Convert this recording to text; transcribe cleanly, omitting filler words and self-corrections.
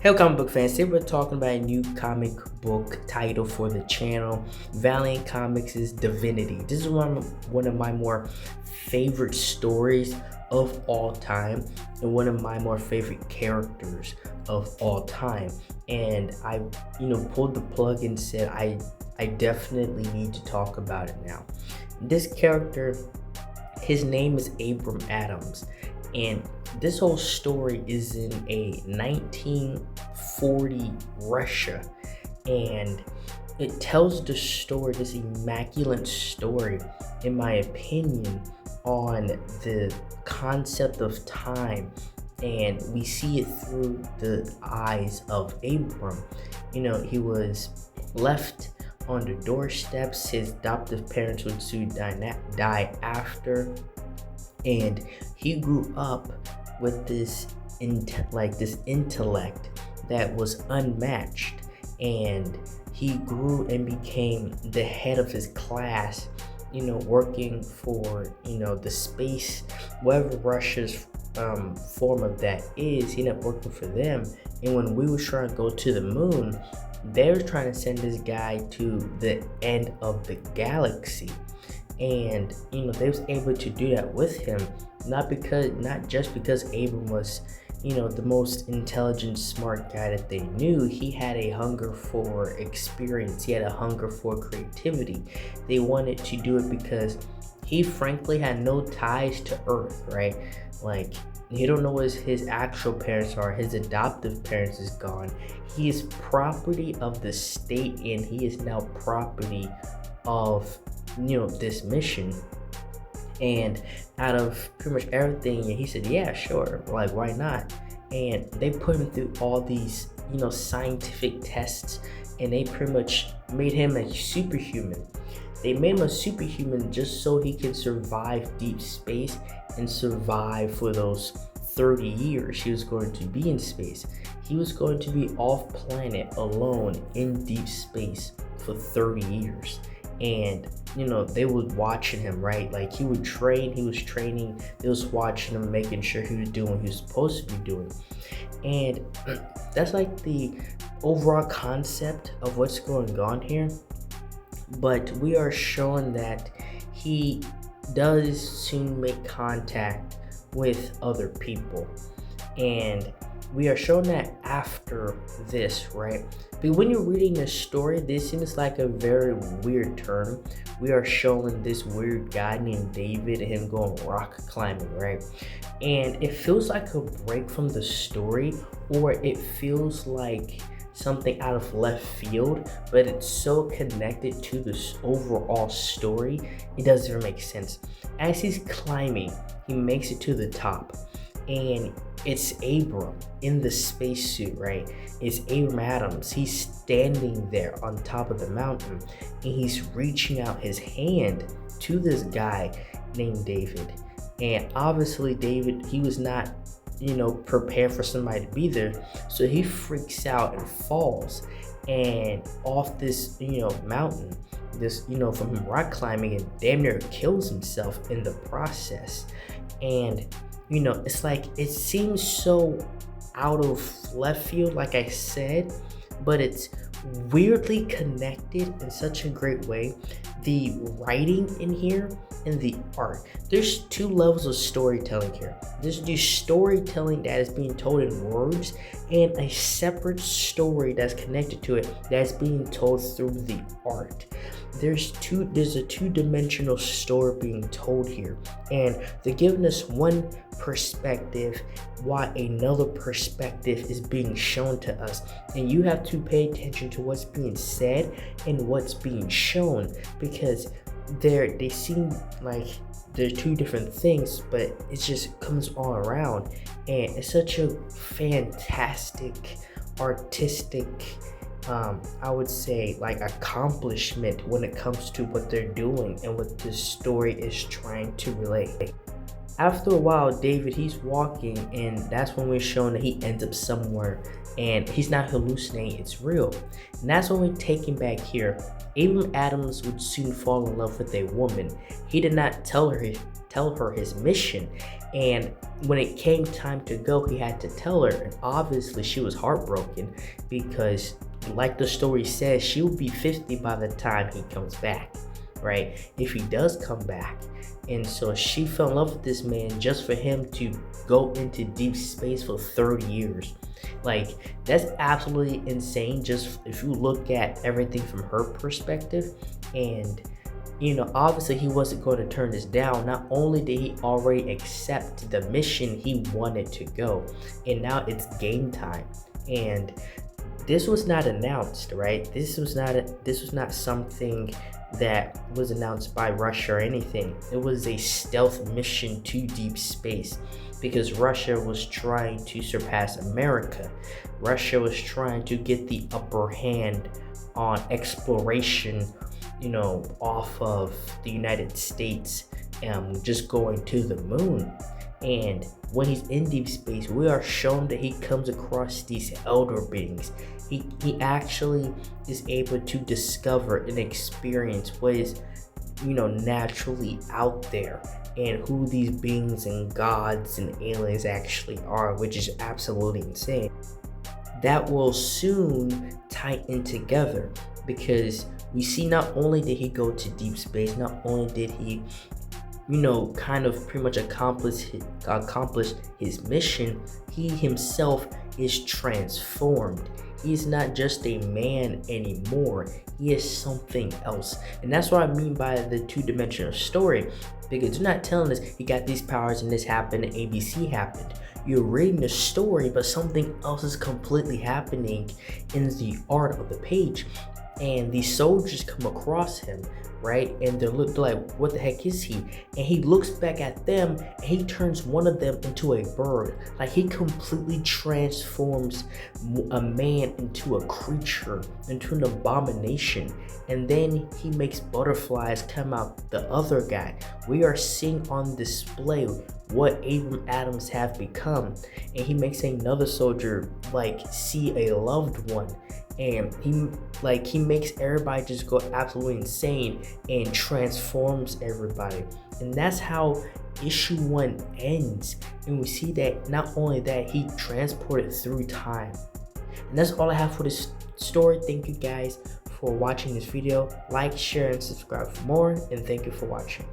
Hey comic book fans, today we're talking about a new comic book title for the channel. Valiant Comics' Divinity. This is one of my more favorite stories of all time and one of my more favorite characters of all time. And I pulled the plug and said I definitely need to talk about it now. This character, his name is Abram Adams, and this whole story is in a 1940 Russia, and it tells the story, this immaculate story, in my opinion, on the concept of time. And we see it through the eyes of Abram. He was left on the doorsteps. His adoptive parents would soon die after, and he grew up with this intellect that was unmatched, and he grew and became the head of his class, working for the space, whatever Russia's form of that is. He ended up working for them, and when we were trying to go to the moon, they were trying to send this guy to the end of the galaxy. And they was able to do that with him, not just because Abram was the most intelligent, smart guy that they knew. He had a hunger for experience. He had a hunger for creativity. They wanted to do it because he frankly had no ties to Earth, right? Like, he don't know what his actual parents are. His adoptive parents is gone. He is property of the state, and he is now property of this mission. And out of pretty much everything, he said, yeah, sure, like, why not? And they put him through all these scientific tests, and they pretty much made him a superhuman. They made him a superhuman just so he could survive deep space and survive for those 30 years he was going to be in space. He was going to be off planet alone in deep space for 30 years. And they was watching him, right? Like, he was training, they was watching him, making sure he was doing what he was supposed to be doing. And that's like the overall concept of what's going on here. But we are shown that he does soon make contact with other people, and we are shown that after this, right? But when you're reading the story, this seems like a very weird turn. We are showing this weird guy named David and him going rock climbing, right? And it feels like a break from the story, or it feels like something out of left field, but it's so connected to this overall story, it doesn't even make sense. As he's climbing, he makes it to the top, and it's Abram in the spacesuit, right? It's Abram Adams. He's standing there on top of the mountain, and he's reaching out his hand to this guy named David. And obviously David, he was not prepared for somebody to be there, so he freaks out and falls and off this mountain, this from him rock climbing, and damn near kills himself in the process. And it's like, it seems so out of left field, like I said, but it's weirdly connected in such a great way. The writing in here and the art, there's two levels of storytelling here. There's the storytelling that is being told in words, and a separate story that's connected to it that's being told through the art. There's a two-dimensional story being told here, and they're giving us one perspective while another perspective is being shown to us, and you have to pay attention to what's being said and what's being shown, because they seem like they're two different things, but it just comes all around, and it's such a fantastic artistic I would say, like, accomplishment when it comes to what they're doing and what this story is trying to relate. After a while, David, he's walking, and that's when we're shown that he ends up somewhere, and he's not hallucinating, it's real. And that's when we take him back here. Abram Adams would soon fall in love with a woman. He did not tell her tell her his mission. And when it came time to go, he had to tell her. And obviously she was heartbroken because, like the story says, she will be 50 by the time he comes back, right? If he does come back. And so she fell in love with this man just for him to go into deep space for 30 years. Like, that's absolutely insane, just if you look at everything from her perspective. And obviously he wasn't going to turn this down. Not only did he already accept the mission, he wanted to go, and now it's game time. And this was not announced, right? This was not something that was announced by Russia or anything. It was a stealth mission to deep space because Russia was trying to surpass America. Russia was trying to get the upper hand on exploration, off of the United States, just going to the moon. And when he's in deep space, we are shown that he comes across these elder beings. He actually is able to discover and experience what is, naturally out there, and who these beings and gods and aliens actually are, which is absolutely insane. That will soon tie in together because we see not only did he go to deep space, not only did he kind of pretty much accomplish his mission, he himself is transformed. He is not just a man anymore. He is something else. And that's what I mean by the two-dimensional story. Because you're not telling us he got these powers and this happened and ABC happened. You're reading the story, but something else is completely happening in the art of the page. And these soldiers come across him, right? And they're like, what the heck is he? And he looks back at them and he turns one of them into a bird. Like, he completely transforms a man into a creature, into an abomination. And then he makes butterflies come out the other guy. We are seeing on display what Abram Adams have become. And he makes another soldier see a loved one. And he makes everybody just go absolutely insane and transforms everybody. And that's how issue 1 ends. And we see that not only that, he transported through time. And that's all I have for this story. Thank you guys for watching this video. Like, share, and subscribe for more. And thank you for watching.